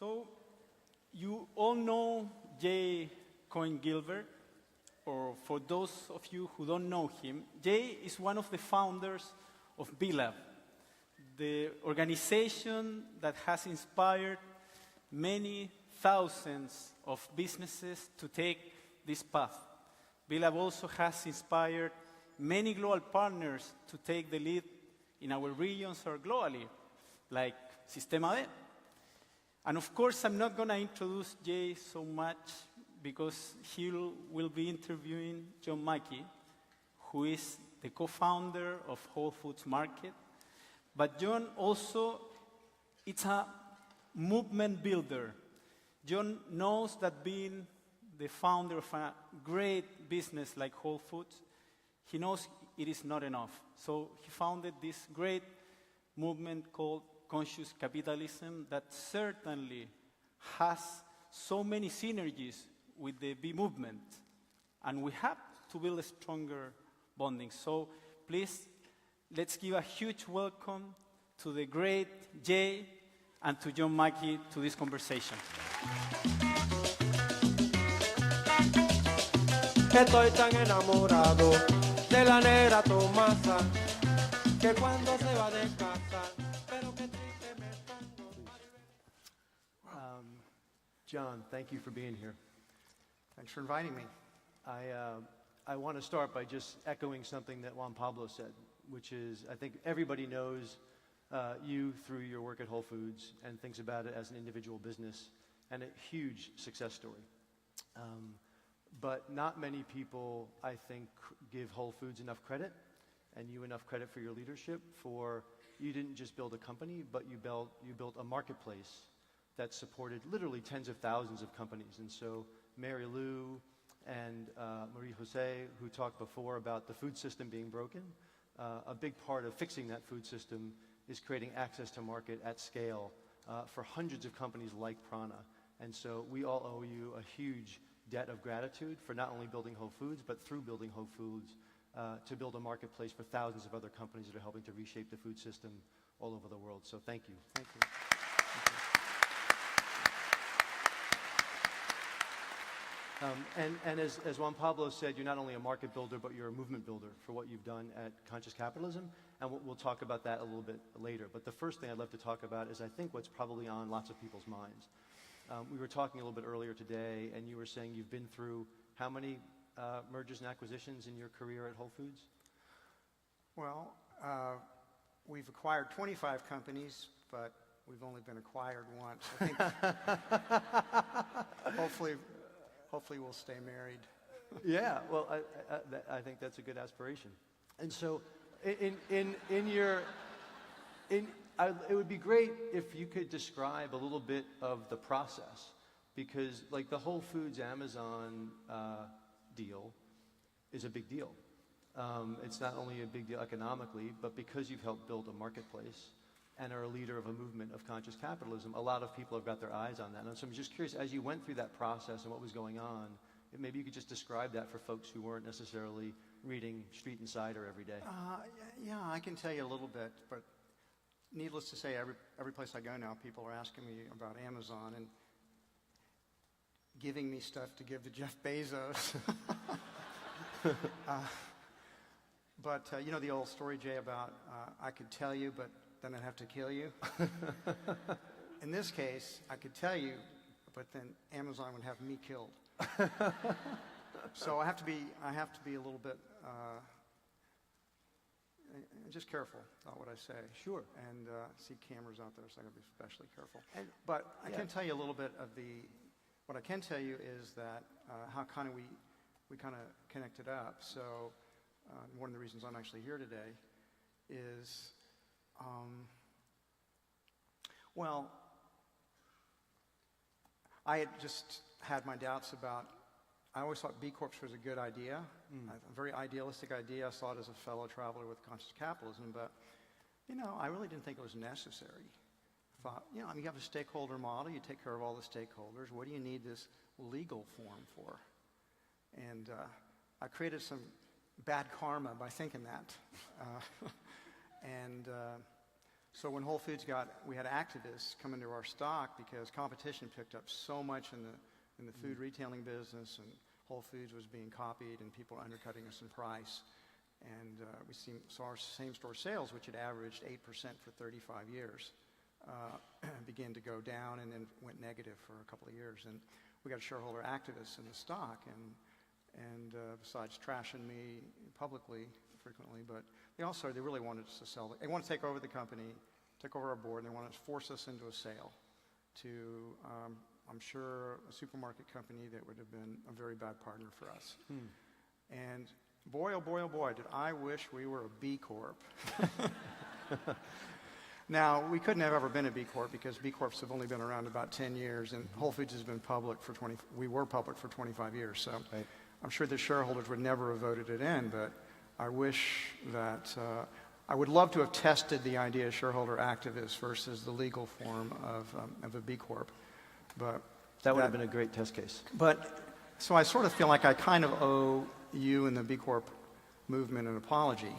So, you all know Jay Coyne Gilbert, or for those of you who don't know him, Jay is one of the founders of B-Lab, the organization that has inspired many thousands of businesses to take this path. B-Lab also has inspired many global partners to take the lead in our regions or globally, like Sistema D. And of course, I'm not going to introduce Jay so much because he will be interviewing John Mackey, who is the co-founder of Whole Foods Market. But John also, it's a movement builder. John knows that being the founder of a great business like Whole Foods, he knows it is not enough. So he founded this great movement called Conscious Capitalism that certainly has so many synergies with the B movement. And we have to build a stronger bonding. So please, let's give a huge welcome to the great Jay and to John Mackey to this conversation. Estoy tan enamorado de la negra Tomasa que cuando se va de casa, pero que triste me pongo. John, thank you for being here. Thanks for inviting me. I want to start by just echoing something that Juan Pablo said, which is I think everybody knows you through your work at Whole Foods and thinks about it as an individual business and a huge success story. But not many people, I think, give Whole Foods enough credit and you enough credit for your leadership for you didn't just build a company, but you built a marketplace that supported literally tens of thousands of companies. And so Mary Lou and Marie Jose, who talked before about the food system being broken, a big part of fixing that food system is creating access to market at scale for hundreds of companies like Prana. And so we all owe you a huge debt of gratitude for not only building Whole Foods, but through building Whole Foods to build a marketplace for thousands of other companies that are helping to reshape the food system all over the world. So thank you. Thank you. And as Juan Pablo said, you're not only a market builder, but you're a movement builder for what you've done at Conscious Capitalism, and we'll talk about that a little bit later. But the first thing I'd love to talk about is I think what's probably on lots of people's minds. We were talking a little bit earlier today, and you were saying you've been through how many mergers and acquisitions in your career at Whole Foods? Well, we've acquired 25 companies, but we've only been acquired once. I think hopefully we'll stay married. Yeah, well, I think that's a good aspiration. And so it would be great if you could describe a little bit of the process, because like the Whole Foods Amazon deal is a big deal. It's not only a big deal economically, but because you've helped build a marketplace and are a leader of a movement of conscious capitalism, a lot of people have got their eyes on that. And so I'm just curious, as you went through that process and what was going on, maybe you could just describe that for folks who weren't necessarily reading Street Insider every day. Yeah, I can tell you a little bit, but needless to say, every place I go now, people are asking me about Amazon and giving me stuff to give to Jeff Bezos. But you know the old story, Jay, about I could tell you, but then I'd have to kill you. In this case, I could tell you, but then Amazon would have me killed. So I have to be a little bit just careful about what I say. Sure. And see cameras out there, so I got to be especially careful. But I can tell you a little bit of what I can tell you is that how kind of we kind of connected up. So one of the reasons I'm actually here today is, well, I had just had my doubts about, I always thought B Corps was a good idea, a very idealistic idea. I saw it as a fellow traveler with conscious capitalism, but, you know, I really didn't think it was necessary. I thought, you know, I mean, you have a stakeholder model, you take care of all the stakeholders, what do you need this legal form for? And I created some bad karma by thinking that. So when Whole Foods we had activists come into our stock because competition picked up so much in the food retailing business, and Whole Foods was being copied, and people were undercutting us in price. And we saw our same-store sales, which had averaged 8% for 35 years, began to go down and then went negative for a couple of years. And we got shareholder activists in the stock, and besides trashing me publicly frequently, but they really wanted us to sell. They wanted to take over the company, take over our board, and they wanted to force us into a sale to, I'm sure, a supermarket company that would have been a very bad partner for us. And boy, oh boy, oh boy, did I wish we were a B Corp. Now, we couldn't have ever been a B Corp because B Corps have only been around about 10 years, and Whole Foods has been public for we were public for 25 years, so right. I'm sure the shareholders would never have voted it in, but I wish that, I would love to have tested the idea of shareholder activists versus the legal form of a B Corp, but that would have been a great test case. But, so I sort of feel like I kind of owe you and the B Corp movement an apology.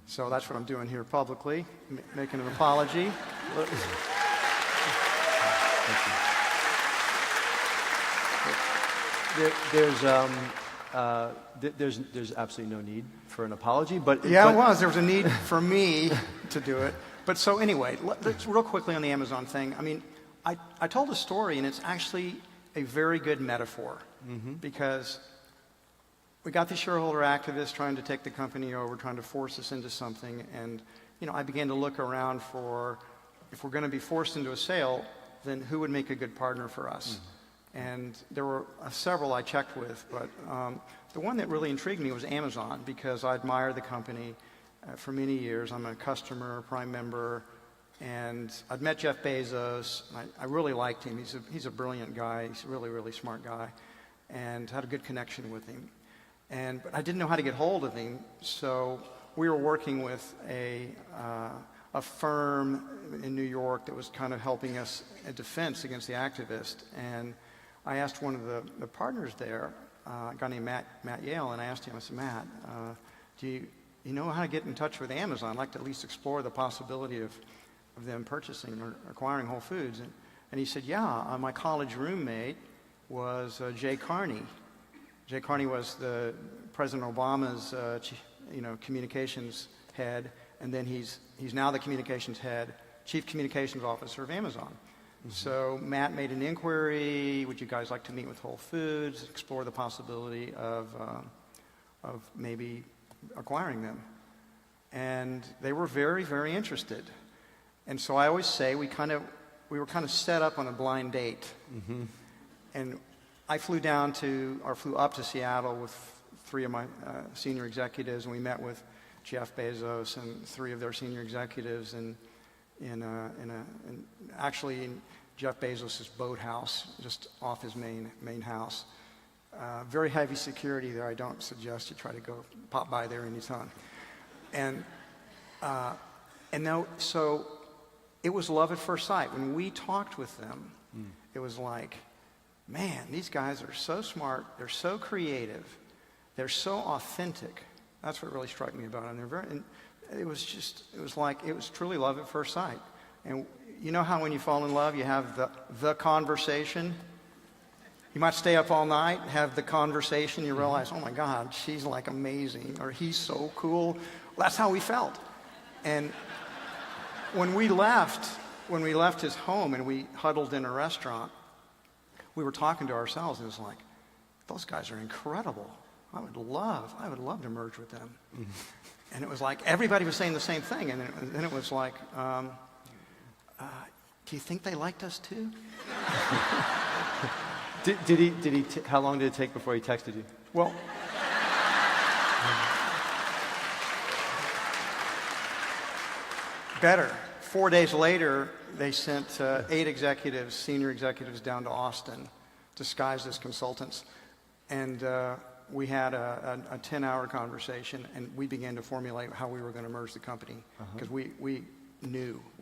So that's what I'm doing here publicly, making an apology. There's absolutely no need for an apology, but yeah, there was a need for me to do it. But so anyway, let's real quickly on the Amazon thing. I mean, I told a story, and it's actually a very good metaphor because we got these shareholder activists trying to take the company over, trying to force us into something, and I began to look around for, if we're going to be forced into a sale, then who would make a good partner for us? And there were several I checked with, but the one that really intrigued me was Amazon, because I admire the company for many years. I'm a customer, Prime member, and I'd met Jeff Bezos. I really liked him. He's a brilliant guy. He's a really, really smart guy, and had a good connection with him. But I didn't know how to get hold of him, so we were working with a firm in New York that was kind of helping us in defense against the activist. And I asked one of the partners there, a guy named Matt Yale, and I asked him, I said, Matt, do you know how to get in touch with Amazon? I'd like to at least explore the possibility of them purchasing or acquiring Whole Foods. And he said, yeah, my college roommate was Jay Carney. Jay Carney was the President Obama's communications head, and then he's now the communications head, chief communications officer of Amazon. So Matt made an inquiry, would you guys like to meet with Whole Foods, explore the possibility of maybe acquiring them? And they were very, very interested. And so I always say we were kind of set up on a blind date. And I flew up to Seattle with 3 of my senior executives, and we met with Jeff Bezos and 3 of their senior executives actually in Jeff Bezos' boathouse, just off his main house. Very heavy security there. I don't suggest you try to go pop by there anytime. So it was love at first sight. When we talked with them, it was like, man, these guys are so smart, they're so creative, they're so authentic. That's what really struck me about them. It was truly love at first sight. And you know how when you fall in love, you have the conversation? You might stay up all night, have the conversation, you realize, oh my God, she's like amazing, or he's so cool. Well, that's how we felt. And when we left his home and we huddled in a restaurant, we were talking to ourselves, and it was like, those guys are incredible. I would love to merge with them. And it was like, everybody was saying the same thing. And then it was like, do you think they liked us too? How long did it take before he texted you? Well, better. 4 days later, they sent 8 senior executives down to Austin, disguised as consultants. And we had a 10-hour conversation, and we began to formulate how we were going to merge the company, because we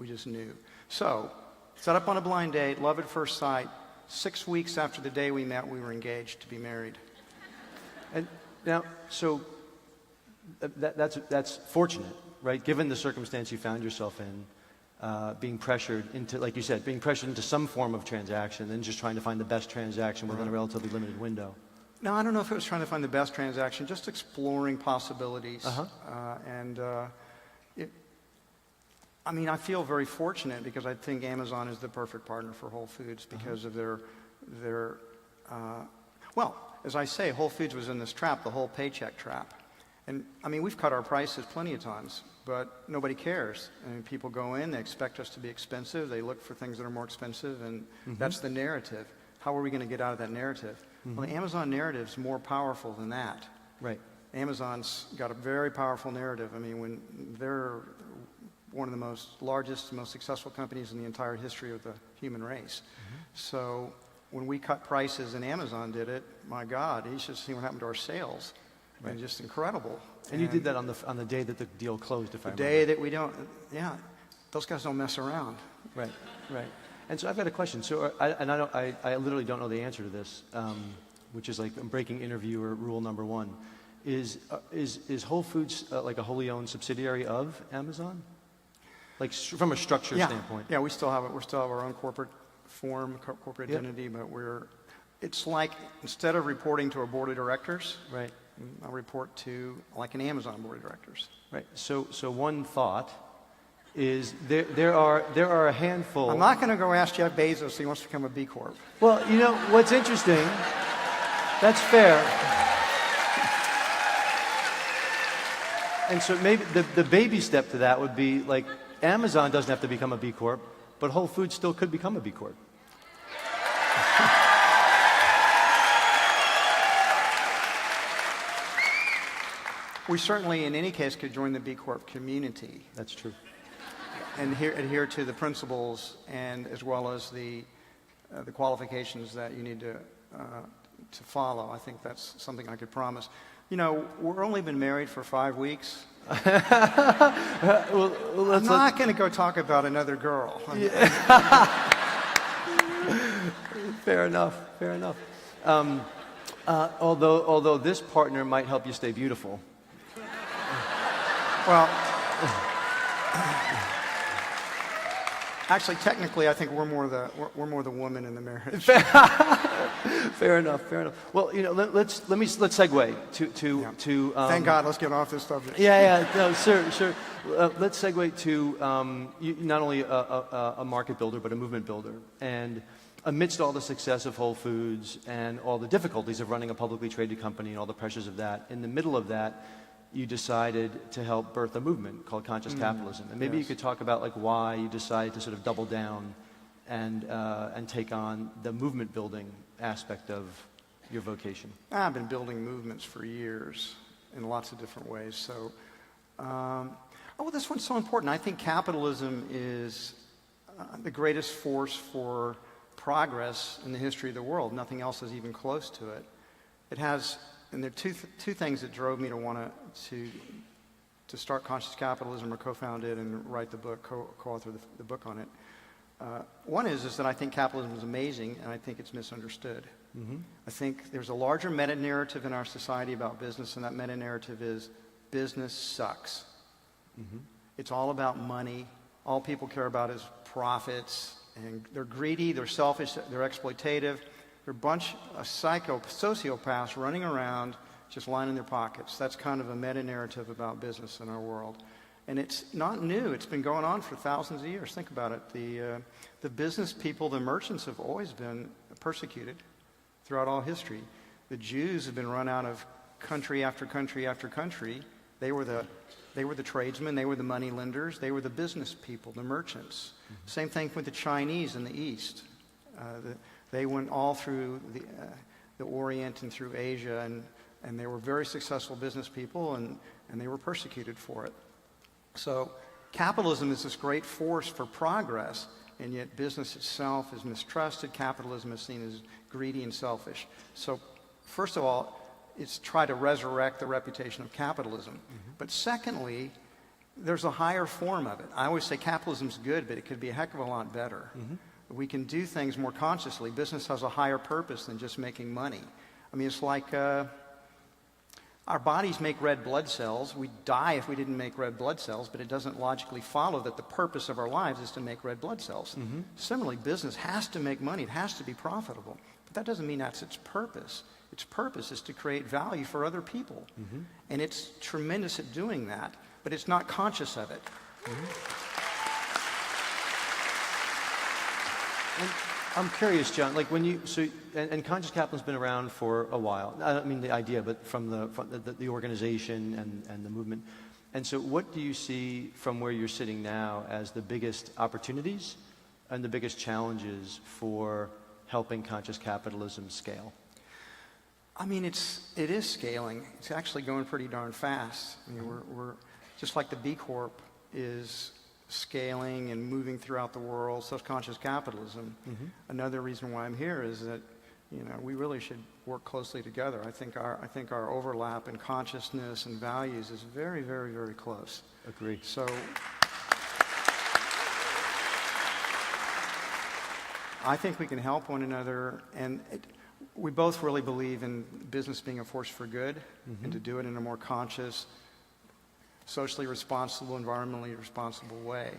just knew. So, set up on a blind date, love at first sight. 6 weeks after the day we met, we were engaged to be married. And now, so that's fortunate, right? Given the circumstance you found yourself in, being pressured into, like you said, being pressured into some form of transaction and just trying to find the best transaction within a relatively limited window. No, I don't know if it was trying to find the best transaction, just exploring possibilities. I mean, I feel very fortunate because I think Amazon is the perfect partner for Whole Foods because of their well, as I say, Whole Foods was in this trap, the whole paycheck trap. And I mean, we've cut our prices plenty of times, but nobody cares. I mean, people go in, they expect us to be expensive, they look for things that are more expensive, and that's the narrative. How are we going to get out of that narrative? Well, the Amazon narrative's more powerful than that. Right. Amazon's got a very powerful narrative. I mean, when they're one of the largest, most successful companies in the entire history of the human race. So when we cut prices and Amazon did it, my God, you should see what happened to our sales. Right. And just incredible. And you did that on the day that the deal closed, if I remember. The day that we don't, yeah, those guys don't mess around. Right, right. And so I've got a question. So, I literally don't know the answer to this, which is like breaking interviewer rule number 1. Is Whole Foods like a wholly owned subsidiary of Amazon? Like from a structure standpoint? Yeah, we still have it. We still have our own corporate form, corporate identity, but it's like instead of reporting to a board of directors, right, I report to like an Amazon board of directors. Right. So one thought is there are a handful. I'm not going to go ask Jeff Bezos if he wants to become a B Corp. Well, you know what's interesting. That's fair. And so maybe the baby step to that would be like Amazon doesn't have to become a B Corp, but Whole Foods still could become a B Corp. We certainly, in any case, could join the B Corp community. That's true. And adhere to the principles and as well as the qualifications that you need to follow. I think that's something I could promise. You know, we're only been married for 5 weeks. I'm not going to go talk about another girl. Fair enough. Fair enough. Although this partner might help you stay beautiful. Well, actually, technically, I think we're more the woman in the marriage. Fair enough. Fair enough. Well, you know, let's segue to. Thank God. Let's get off this subject. Yeah. No, sure. Let's segue to not only a market builder but a movement builder. And amidst all the success of Whole Foods and all the difficulties of running a publicly traded company and all the pressures of that, in the middle of that, you decided to help birth a movement called Conscious Capitalism. And maybe you could talk about like why you decided to sort of double down and take on the movement building aspect of your vocation. I've been building movements for years in lots of different ways. So, this one's so important. I think capitalism is the greatest force for progress in the history of the world. Nothing else is even close to it. It has. And there are two things that drove me to want to start Conscious Capitalism or co-found it and write the book, co-author the book on it. One is that I think capitalism is amazing and I think it's misunderstood. I think there's a larger meta-narrative in our society about business, and that meta-narrative is business sucks. It's all about money. All people care about is profits, and they're greedy, they're selfish, they're exploitative. They're a bunch of sociopaths running around just lining their pockets. That's kind of a meta-narrative about business in our world. And it's not new. It's been going on for thousands of years. Think about it. The business people, the merchants have always been persecuted throughout all history. The Jews have been run out of country after country after country. They were the tradesmen. They were the money lenders. They were the business people, the merchants. Same thing with the Chinese in the East. They went all through the Orient and through Asia, and they were very successful business people, and they were persecuted for it. So capitalism is this great force for progress, and yet business itself is mistrusted. Capitalism is seen as greedy and selfish. So first of all, it's try to resurrect the reputation of capitalism. But secondly, there's a higher form of it. I always say capitalism's good, but it could be a heck of a lot better. We can do things more consciously. Business has a higher purpose than just making money. I mean, it's like Our bodies make red blood cells. We'd die if we didn't make red blood cells, but it doesn't logically follow that the purpose of our lives is to make red blood cells. Similarly, business has to make money. It has to be profitable. But that doesn't mean that's its purpose. Its purpose is to create value for other people. And it's tremendous at doing that, but it's not conscious of it. And I'm curious, John, like when you, and conscious capitalism's been around for a while. I don't mean the idea, but from the organization and the movement. And so what do you see from where you're sitting now as the biggest opportunities and the biggest challenges for helping conscious capitalism scale? I mean, it is scaling. It's actually going pretty darn fast. I mean, we're just like the B Corp is scaling and moving throughout the world, self-conscious capitalism. Another reason why I'm here is that, you know, we really should work closely together. I think our overlap in consciousness and values is very, very, very close. Agree. So I think we can help one another, and we both really believe in business being a force for good, and to do it in a more conscious, socially responsible, environmentally responsible way.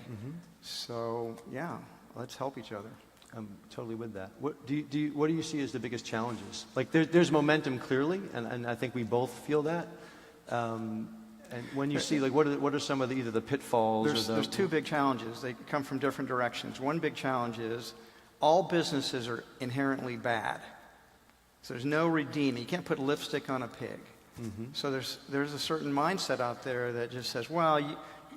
So, yeah, let's help each other. I'm totally with that. What do you see as the biggest challenges? Like there's momentum clearly, and I think we both feel that. And when you see, like, what are some of the, either the pitfalls or there's two big challenges. They come from different directions. One big challenge is all businesses are inherently bad. So there's no redeeming. You can't put lipstick on a pig. So there's a certain mindset out there that just says, well,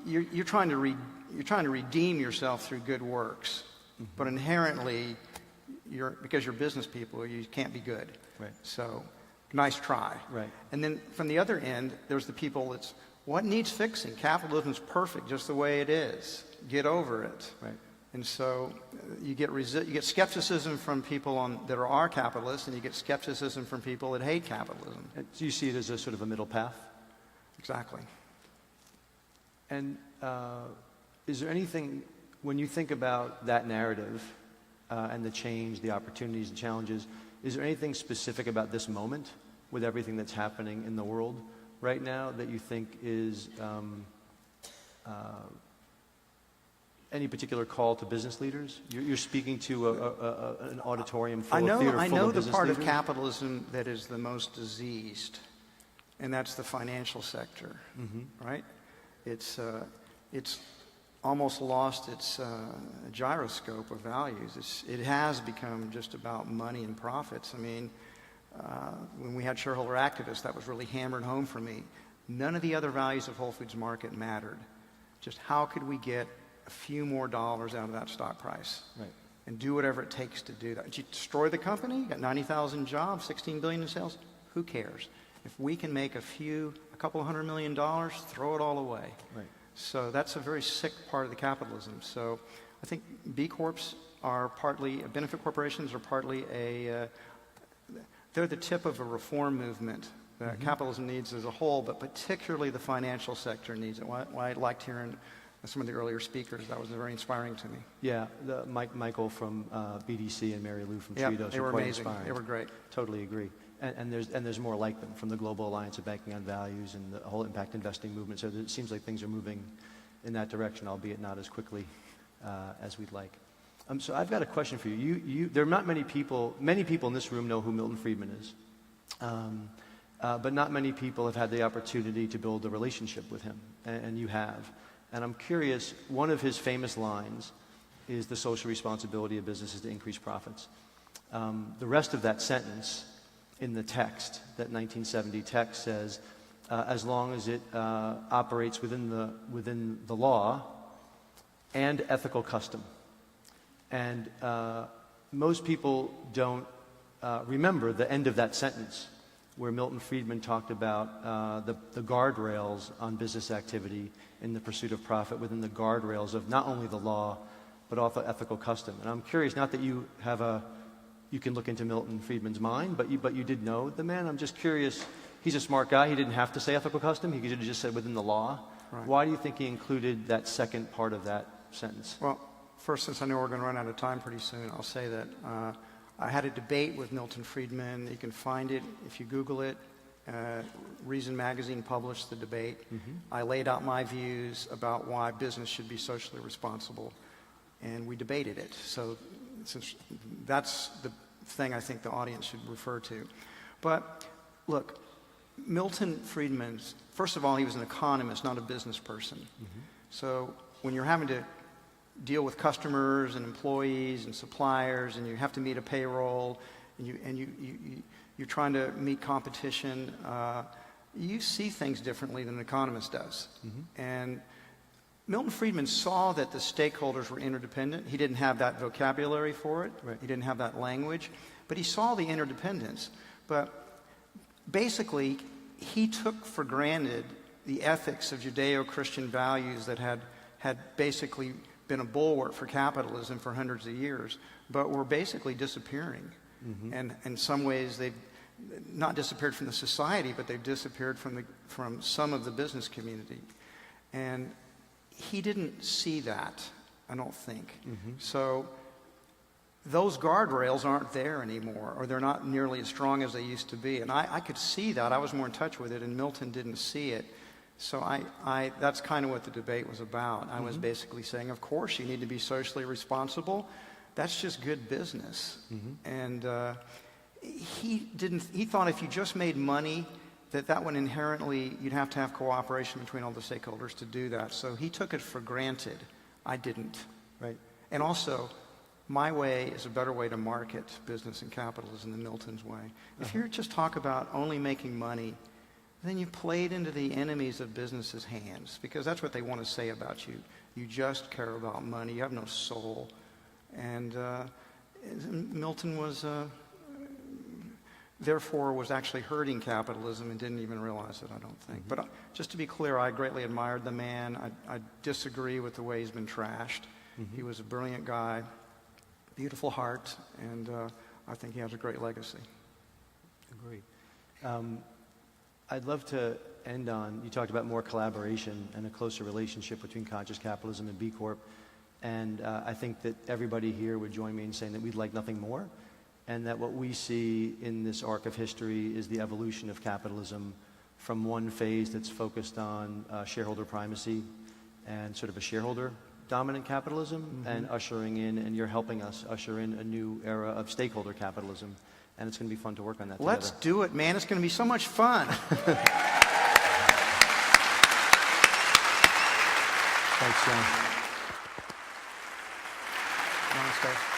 you're trying to redeem yourself through good works, but inherently, because you're business people, you can't be good. Right. So nice try. Right. And then from the other end, there's the people that's, what needs fixing? Capitalism's perfect just the way it is. Get over it. Right. And so you get skepticism from people that are capitalists, and you get skepticism from people that hate capitalism. Do you see it as a sort of a middle path? Exactly. And is there anything, when you think about that narrative and the change, the opportunities, the challenges, is there anything specific about this moment with everything that's happening in the world right now that you think is any particular call to business leaders? You're speaking to an auditorium full of theater full of business leaders. I know the part of capitalism that is the most diseased, and that's the financial sector, right? It's almost lost its gyroscope of values. It has become just about money and profits. I mean, when we had shareholder activists, that was really hammered home for me. None of the other values of Whole Foods Market mattered. Just how could we get a few more dollars out of that stock price, right, and do whatever it takes to do that. Did you destroy the company? You got 90,000 jobs, 16 billion in sales? Who cares? If we can make a couple $100 million, throw it all away. Right. So that's a very sick part of the capitalism. So I think B Corps are partly, benefit corporations are partly they're the tip of a reform movement that capitalism needs as a whole, but particularly the financial sector needs it. Why I liked hearing some of the earlier speakers, that was very inspiring to me. Yeah, Michael from BDC and Mary Lou from Tritos they were quite amazing. Inspiring. They were great. Totally agree. And there's more like them from the Global Alliance of Banking on Values and the whole impact investing movement. So it seems like things are moving in that direction, albeit not as quickly as we'd like. So I've got a question for you. There are not many people in this room know who Milton Friedman is. But not many people have had the opportunity to build a relationship with him, and you have. And I'm curious, one of his famous lines is the social responsibility of businesses to increase profits. The rest of that sentence in the text, that 1970 text says, as long as it operates within the law and ethical custom. And most people don't remember the end of that sentence, where Milton Friedman talked about the guardrails on business activity in the pursuit of profit within the guardrails of not only the law, but also ethical custom. And I'm curious, not that you can look into Milton Friedman's mind, but you did know the man. I'm just curious, he's a smart guy. He didn't have to say ethical custom. He could have just said within the law. Right. Why do you think he included that second part of that sentence? Well, first, since I know we're going to run out of time pretty soon, I'll say that I had a debate with Milton Friedman. You can find it if you Google it. Reason Magazine published the debate. I laid out my views about why business should be socially responsible, and we debated it. So since that's the thing I think the audience should refer to. But look, Milton Friedman, first of all, he was an economist, not a business person. So when you're having to deal with customers and employees and suppliers, and you have to meet a payroll, and you're trying to meet competition, you see things differently than an economist does. And Milton Friedman saw that the stakeholders were interdependent. He didn't have that vocabulary for it. Right. He didn't have that language. But he saw the interdependence. But basically, he took for granted the ethics of Judeo-Christian values that had basically been a bulwark for capitalism for hundreds of years, but were basically disappearing. And in some ways, they've not disappeared from the society, but they've disappeared from some of the business community. And he didn't see that, I don't think. So those guardrails aren't there anymore, or they're not nearly as strong as they used to be. And I could see that. I was more in touch with it, and Milton didn't see it. So that's kind of what the debate was about. I was basically saying, of course, you need to be socially responsible. That's just good business. And he thought if you just made money, that would inherently, you'd have to have cooperation between all the stakeholders to do that. So he took it for granted. I didn't. Right. And also, my way is a better way to market business and capitalism than Milton's way. If you just talk about only making money, then you played into the enemies of business's hands, because that's what they want to say about you. You just care about money. You have no soul. And Milton was, therefore, was actually hurting capitalism and didn't even realize it, I don't think. But just to be clear, I greatly admired the man. I disagree with the way he's been trashed. He was a brilliant guy, beautiful heart, and I think he has a great legacy. Agree. I'd love to end on, you talked about more collaboration and a closer relationship between conscious capitalism and B Corp. And I think that everybody here would join me in saying that we'd like nothing more, and that what we see in this arc of history is the evolution of capitalism from one phase that's focused on shareholder primacy and sort of a shareholder-dominant capitalism, and ushering in, and you're helping us usher in a new era of stakeholder capitalism. And it's going to be fun to work on that Let's together. do it, man. It's going to be so much fun. Thanks, John. Namaste.